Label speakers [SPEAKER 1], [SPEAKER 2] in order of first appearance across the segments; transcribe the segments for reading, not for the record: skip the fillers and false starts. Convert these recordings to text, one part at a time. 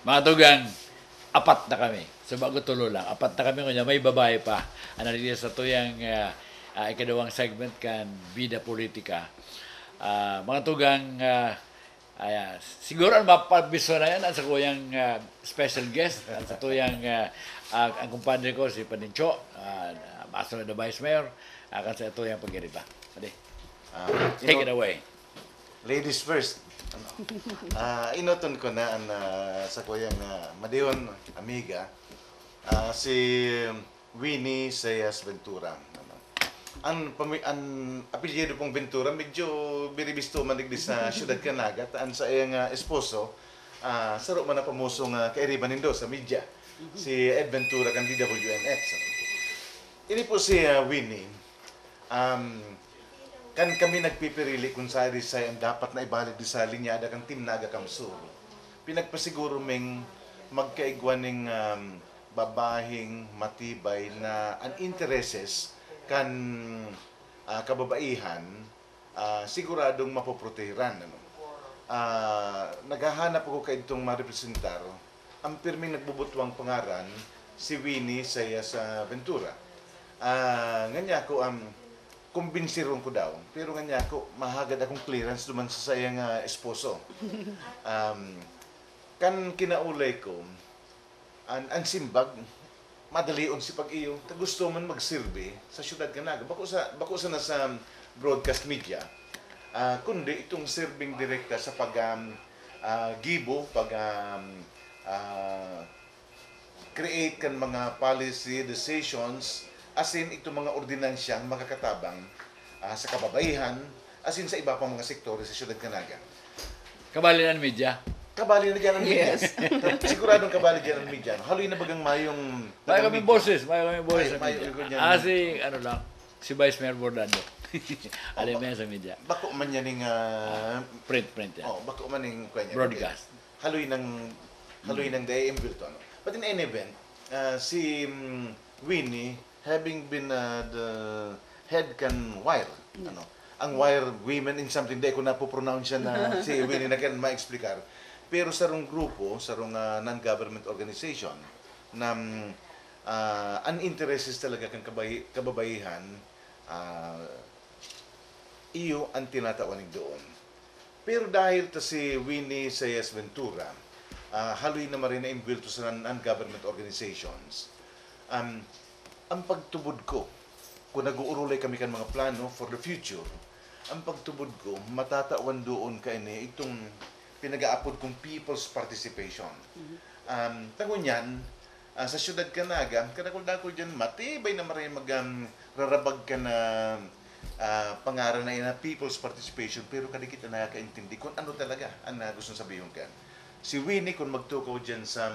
[SPEAKER 1] Mga tugang, apat na kami. So bago tulo lang, apat na kami kunya may babae pa. Ano dito sa tuyang ikadawang segment kan Bida Politika. Mga tugang, siguro ang mapabiso na yan sa kuyang special guest at sa tuyang ang kumpadre ko si Panincho, maso na Vice Mayor, kan sa tuyang pagkirita. Adi, take it away.
[SPEAKER 2] Ladies first. Inoton ko na ang sa kuyang Madihon amiga si Winnie Sayas Ventura. Ang apelyido pong Ventura medyo biribisto manig di sa siyudad Canaga taan sa iyang esposo saro man na pamusong kairiban nindo sa media si Ed Ventura kan DWNX. Ini po si Winnie. Kan kami nagpipirili kung sa ang dapat na ibalik di sa linyada kang Team Naga Kamsur. Pinagpasiguro ming magkaigwan ng babahing matibay na ang intereses kan kababaihan siguradong mapoprotehiran. Naghahanap ako kay itong marepresentar ang pirming nagbubutwang pangaran si Winnie Sayas Ventura. Nganya ko kumbinsiron ko daw. Pero nga ako, mahagad akong clearance duman sa sayang esposo. Kan kinaulay ko, ang simbag, madalion si pag-iyo, gusto man magsilbi sa syudad Canaga. Bako sa nasa broadcast media, kundi itong serving direkta sa gibo, create kan mga policy decisions, asin itong mga ordinansyang makakatabang sa kababaihan, asin sa iba pang mga sektor sa siyudad Canaga.
[SPEAKER 1] Kabali ng media.
[SPEAKER 2] Kabali na dyan ang media. Yes. Siguradong kabali dyan ang media. Haloy na bagang mayong...
[SPEAKER 1] May kami boses. May kami boses sa
[SPEAKER 2] May
[SPEAKER 1] media. Si, si Vice Mayor Bordando. Alam mo yan sa media.
[SPEAKER 2] Bako man yan yung...
[SPEAKER 1] print yan.
[SPEAKER 2] Bako man yung...
[SPEAKER 1] Broadcast.
[SPEAKER 2] Haloy ng day imbuilt. But in any event, si Winnie, having been the head kan wire, ang wire women in something, di ko na po pronounce yan na si Winnie na kan ma-explicar. Pero sa rong grupo, sa rong non-government organization, na ang intereses talaga kang kababaihan, iyo ang tinatawanig doon. Pero dahil ta si Winnie Sayas Ventura, haloy na marin na inbuilt sa non-government organizations, ang pagtubod ko, kung nag-uurulay kami kan mga plano for the future, ang pagtubod ko, matatawan doon ka ini itong pinag-aapod kong people's participation. Tangon yan, sa siyudad Canaga, kadakol-dakol dyan, matibay na maraming rarabag ka na pangaran na people's participation, pero kadikit na nakakaintindi kung ano talaga ang gusto sabihin ka. Si Winnie, kung magtukaw dyan sa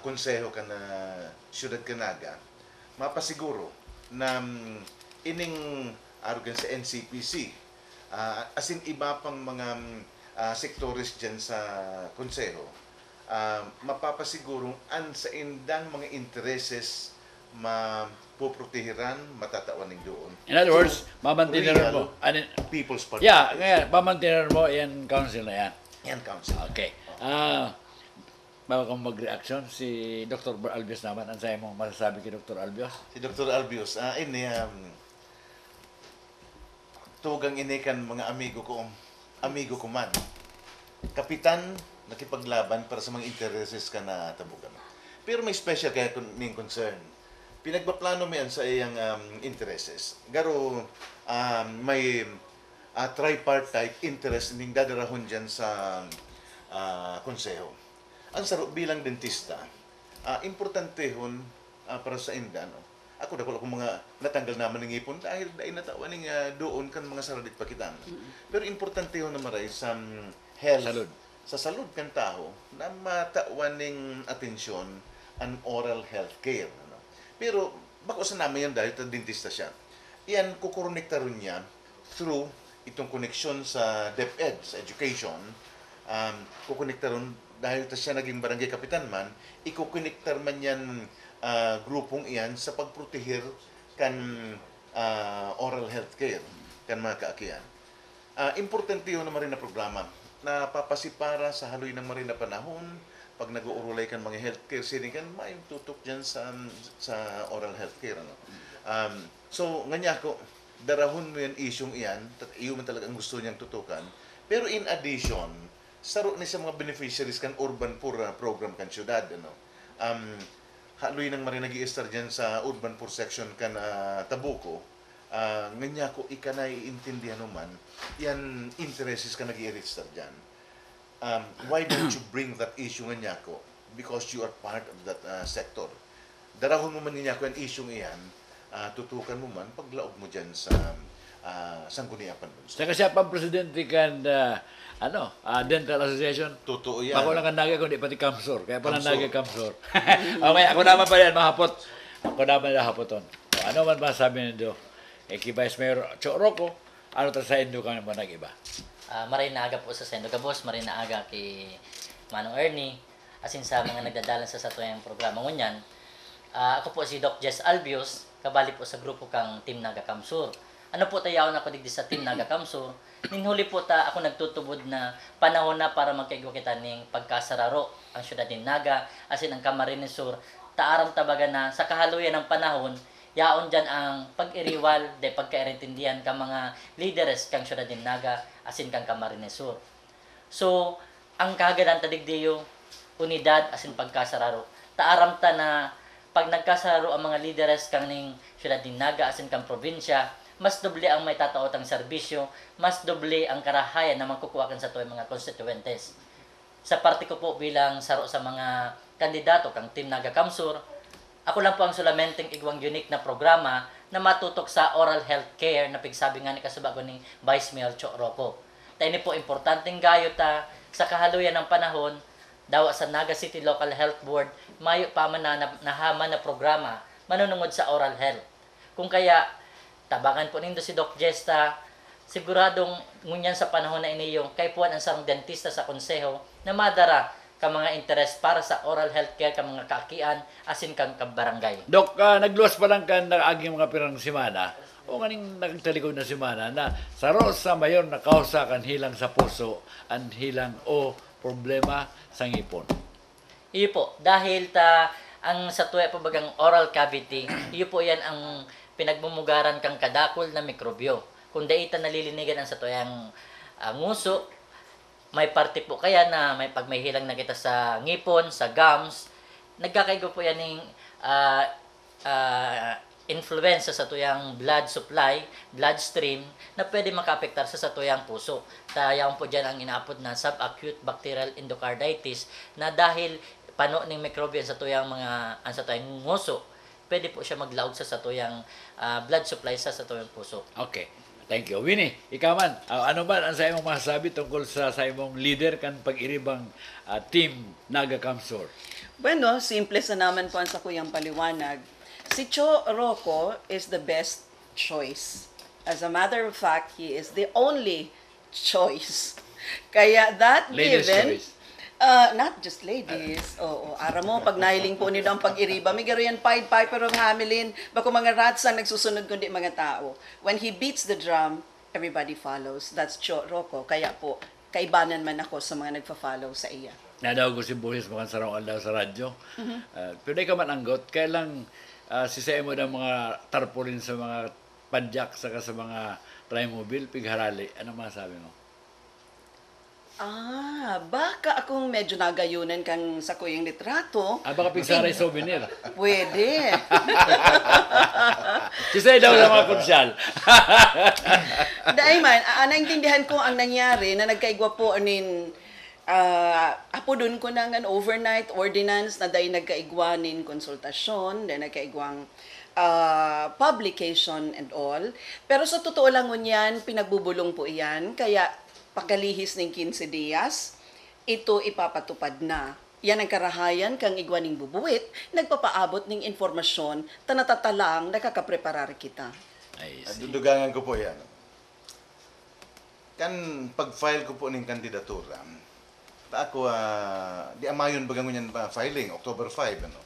[SPEAKER 2] konseho ka na siyudad Canaga, mapasiguro na ining arugan sa NCPC, asin iba pang mga sektores dyan sa konseho, mapapasigurong an sa indang mga intereses mapoprotehiran, matatawanin doon.
[SPEAKER 1] In other words, mamantinan mo.
[SPEAKER 2] People's participation.
[SPEAKER 1] Yeah, ngayon, mamantinan mo yan council na yan.
[SPEAKER 2] Yan council.
[SPEAKER 1] Okay. Bago kang mag-reaction, si Dr. Albios naman, ang sa'yo mong masasabi kay Dr. Albios?
[SPEAKER 2] Si Dr. Albios, tugang inikan mga amigo ko man. Kapitan, nakipaglaban para sa mga intereses ka na tabugan. Pero may special kaya ning concern. Pinagpaplano mo yan sa iyang intereses. Garo, may tripartite interest ning dadarahon dyan sa konseho. Ang saro bilang dentista, importante hon para sa inda, ako dako akong mga natanggal naman ng ipon dahil natawan ning doon kan mga saradit pakitan. Pero importante hon na maray sa health, sa salud kan tao na matawan ning atensyon ang oral health care. Pero bako sa namin yan dahil dentista siya. Yan kukonekta rin niya through itong koneksyon sa DepEd, sa education, kukonekta rin dahil siya naging barangay kapitan man, ikukonektar man yan grupong iyan sa pagprotehir kan oral health care kan mga kaakian. Importante yun na marin na programa na papasipara sa haloy ng marin na panahon pag nag-uurulay kan mga healthcare sini kan may tutok diyan sa oral healthcare ano. So nganya ko darahon mo yan isyong iyan, iyo man talaga ang gusto niyang tutukan. Pero in addition, saro ni sa mga beneficiaries kan urban poor program kan syudad ano. Haloy nang mari nag-i-star diyan sa urban poor section kan Tabuco. Nganya ko ikanay intindihan man yan interests ka nag-i-register diyan. Why don't you bring that issue nga ko? Because you are part of that sector. Darahon mo man niya ko ang issue iyan, tutukan mo man, paglaog mo dyan sa sangguniapan mo.
[SPEAKER 1] Saka siya pang presidente kan Dental Association.
[SPEAKER 2] Totoo yan.
[SPEAKER 1] Ako lang kan nagay kundi pati Kamsur. Kaya pala
[SPEAKER 2] Kamsur.
[SPEAKER 1] nagay Kamsur. Okay, ako naman pa yan mahapot. Ako naman hapoton. Ano man masabi niyo? Kay Vice Mayor Cho Rocco, ano ta sa Indo ka naman nag-iba?
[SPEAKER 3] Maray na aga po sa Sendo Gabos, maray na aga kay Manong Ernie, asin sa mga nagdadalan sa satuyang programa ngunyan. Ako po si Doc Jess Albios, kabali po sa grupo kang Team Naga Kamsur. Ano po tayo na ako digdi sa Team Naga Kamsur? Ninghuli po ako nagtutubod na panahon na para magkaigwa kita ning pagkasararo ang syudad ng Naga, asin ang Camarines Sur, taaram tabaga na sa kahaluyan ng panahon, yaon dyan ang pag-iriwal, de pagkairintindihan ka mga leaders kang syudad ng Naga, asin kang Camarines Sur. So, ang kagadan tadigdiyo, unidad asin pagkasararo. Taaram ta na pag nagkasararo ang mga leaders kang ning syudad ng Naga, asin kang probinsya, mas doble ang may tataotang serbisyo, mas doble ang karahayan na magkukuha kan sa tuwing mga constituentes. Sa parte ko po bilang saro sa mga kandidato kang Team Naga Kamsur, ako lang po ang sulamenteng igwang unique na programa na matutok sa oral health care na pigsabi nga ni kasubago ni Vice Mayor Cho Rocco. Tayo ni po importanteng gayo ta sa kahaluyan ng panahon, daw sa Naga City Local Health Board, mayo pa man na nahaman na programa manunungod sa oral health. Kung kaya, tabangan po nindo si Doc Jesta, siguradong ngunyan sa panahon na iniyong kay puan ang sarong dentista sa konseho na madara ka mga interes para sa oral health care ka mga kaakian asin kang kabarangay.
[SPEAKER 1] Dok, nagluwas pa lang kan aging mga pirang simana o nganing nagtalikod na simana na saro sa mayon na kausa kan hilang sa puso ang hilang o problema sa ngipon.
[SPEAKER 3] Iyo po, dahil ang sa tuwa po bagang oral cavity, iyo po yan ang pinagmumugaran kang kadakol na mikrobyo. Kung daita nalilinigan ang sa tuyang nguso, may parte po kaya na pag may hilang na kita sa ngipon, sa gums, nagkakaigo po yan ng influenza sa tuyang blood supply, blood stream, na pwede makaapektar sa tuyang puso. Tayaw po dyan ang inaapod na subacute bacterial endocarditis na dahil pano ng microbial sa tuyang nguso, pwede po siya maglaog sa tuyang blood supply sa tuyang puso.
[SPEAKER 1] Okay. Thank you. Winnie, ikaw man, ano ba ang sa imong masasabi tungkol sa imong leader kan pag-iribang Team Naga Kamsur?
[SPEAKER 4] Bueno, simple sa naman po ang sa kuyang paliwanag. Si Cho Rocco is the best choice. As a matter of fact, he is the only choice. Kaya that
[SPEAKER 1] Ladies'
[SPEAKER 4] given,
[SPEAKER 1] choice.
[SPEAKER 4] not just ladies. Oo, ara mo, pag nahiling po nila ang pag-iriba, may garo yan Pied Piper of Hamelin, bako mga rats ang nagsusunod kundi mga tao. When he beats the drum, everybody follows. That's Cho Rocco. Kaya po, kaibanan man ako sa mga nagpa-follow sa iya.
[SPEAKER 1] Nadaw ko si Buhis makan sarong aldaw sa radyo. Pero di ka man anggot, kailang sisay mo ng mga tarpaulin sa mga padyak saka sa mga trimobile, pigharali. Ano masasabi mo?
[SPEAKER 4] Baka akong medyo nagayunan kang sa kuyang litrato.
[SPEAKER 1] Baka pigsaray souvenir.
[SPEAKER 4] Pwede.
[SPEAKER 1] Sisay daw sa mga konsyal.
[SPEAKER 4] Dahil man, naintindihan ko ang nangyari na nagkaigwa po anin apo dun ko ng overnight ordinance na dahil nagkaigwa nin konsultasyon, dahil nagkaigwang publication and all. Pero sa totoo lang yan, pinagbubulong po iyan. Kaya pagkalihis ng 15 días, ito ipapatupad na. Yan ang karahayan kang igwaning bubuwit, nagpapaabot ng informasyon, tanatatalang nakakapreparar kita.
[SPEAKER 1] Ay, see.
[SPEAKER 2] Dudugangan ko po yan. Kan pag-file ko po ng kandidatura, ako, di amayon bagang yan filing, October 5, ano.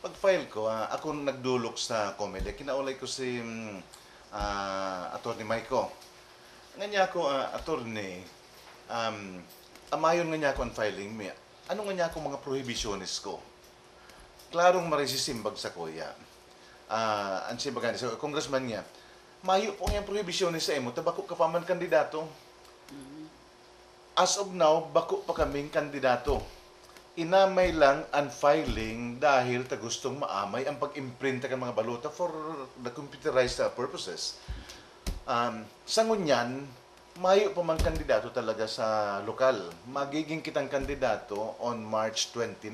[SPEAKER 2] Pag-file ko, ako nagdulok sa COMELEC, kinaulay ko si Atty. Maiko. Nga niya ako, attorney, amayon nga niya ako ang filing, ano nga niya akong mga prohibitionist ko? Klarong maresisimbag sa kuya. Ang simbagan, so, congressman niya, mayo po ngayong prohibitionist sa imo, tabako ka pa man kandidato. As of now, bako pa kaming kandidato. Inamay lang ang filing dahil ta gustong maamay ang pag-imprint ng mga balota for the computerized purposes. Sa ngunyan, mayo pa man kandidato talaga sa lokal. Magiging kitang kandidato on March 29.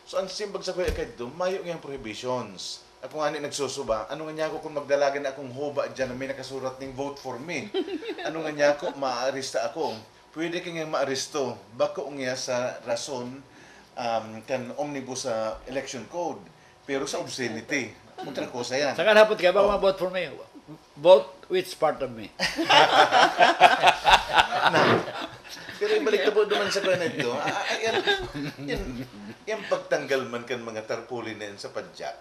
[SPEAKER 2] So, ang simbag sa kuya kahit doon, mayo ngayong prohibitions. Ako nga nagsusuba, ano nga niya ako kung magdalagan na akong hoba dyan na may nakasurat ng vote for me? Ano nga niya ako, maaarista ako. Pwede kang maaresto. Bako nga sa rason kan omnibus sa election code. Pero sa obscenity. Kontra ko sa yan.
[SPEAKER 1] Saka hapot ka ba vote for me? Vote which part of me?
[SPEAKER 2] Pero ibalik na po naman sa ganito. Yan pagtanggal man kan mga tarpaulin na yan sa padyak.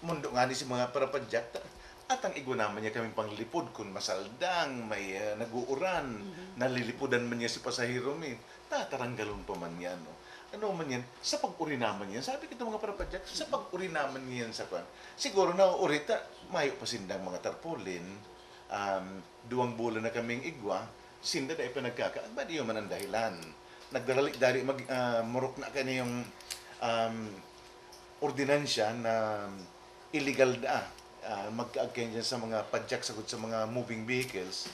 [SPEAKER 2] Mundo nga ni si mga parapadyak. At ang igo naman niya kaming panglilipod kung masaldang, may naguuran, nalilipudan man niya si pasahero min. Tataranggalon pa man yan. No? Ano man yan? Sa pag-uri naman yan. Sabi kita mga parapadyak, sa pag-uri naman yan sa kwan. Siguro na urita, mayo pa sindang mga tarpaulin. 2 bulan na kaming igwa. Sinda dahil pa nagkakaan. Ba di man ang dahilan? Nagdali murok na kanya yung ordinansya na illegal na mag-agkain dyan sa mga padyak sagot sa mga moving vehicles.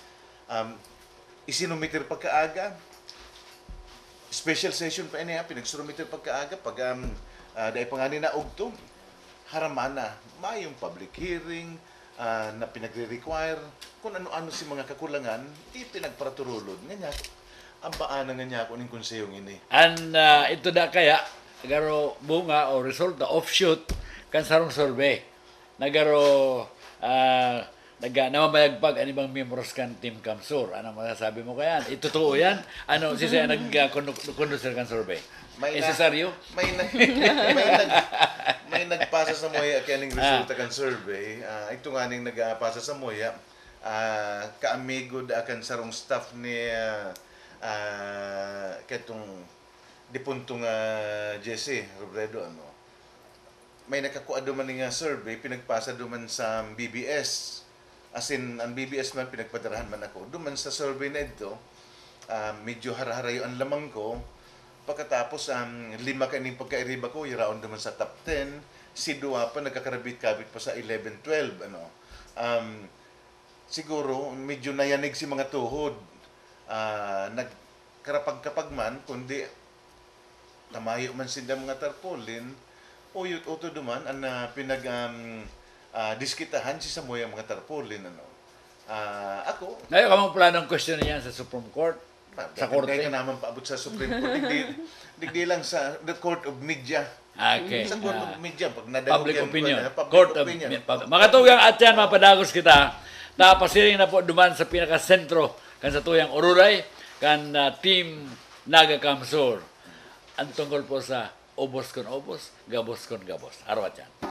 [SPEAKER 2] Isinumitir pagkaaga. Special session pa niya, pinagsurumitir pagkaaga. Pag dahil pa nga na ugto, haramana, mayong public hearing, na pinagre-require kung ano-ano si mga kakulangan, di pinagparaturulod. Nga ang paanan nga niya ako ng konseyong ini.
[SPEAKER 1] And ito da kaya, nagaro bunga o resulta, offshoot, kan sarong survey. Nagaro, namamayagpag ano bang members kan Team Kamsur. Ano masasabi mo kaya? Itutuo yan? Ano, siya nag-conducer kan survey? Necessaryo?
[SPEAKER 2] May nagpasa sa moya kaning resulta kan survey. Ito nga ning nagpasa sa moya. Kaamigo da kan sarong staff ni katong dipuntong Jesse Robredo ano. May nakakuha duman nga survey, pinagpasa duman sa BBS. As in, ang BBS man, pinagpadarahan man ako. Duman sa survey na ito, medyo haraharayo ang lamang ko. Pagkatapos, 5 kaning pagkairiba ko, yaraon duman sa top 10. Si Dua pa, nagkakarabit-kabit pa sa 11-12. Ano. Siguro, medyo nayanig si mga tuhod. Nagkarapag-kapag man, kundi tamayo man sila mga tarpaulin, uyot oto duman ang diskitahan si Samoy ang mga tarpaulin ano. Ako
[SPEAKER 1] Ngayon ka mong planong question niyan sa Supreme Court? Sa korte?
[SPEAKER 2] Hindi ka naman paabot sa Supreme Court. Digdi lang sa the Court of Media.
[SPEAKER 1] Okay.
[SPEAKER 2] Sa Court of Media. Pag
[SPEAKER 1] Public opinion.
[SPEAKER 2] Public
[SPEAKER 1] Court
[SPEAKER 2] opinion.
[SPEAKER 1] Mga tugang at yan, mapadagos kita. Napasiring na po duman sa pinakasentro kan sa tuyang Ururay kan Team Naga Kamsur. Ang tungkol po sa obos kon obos, gabos kon gabos. Arwat yan.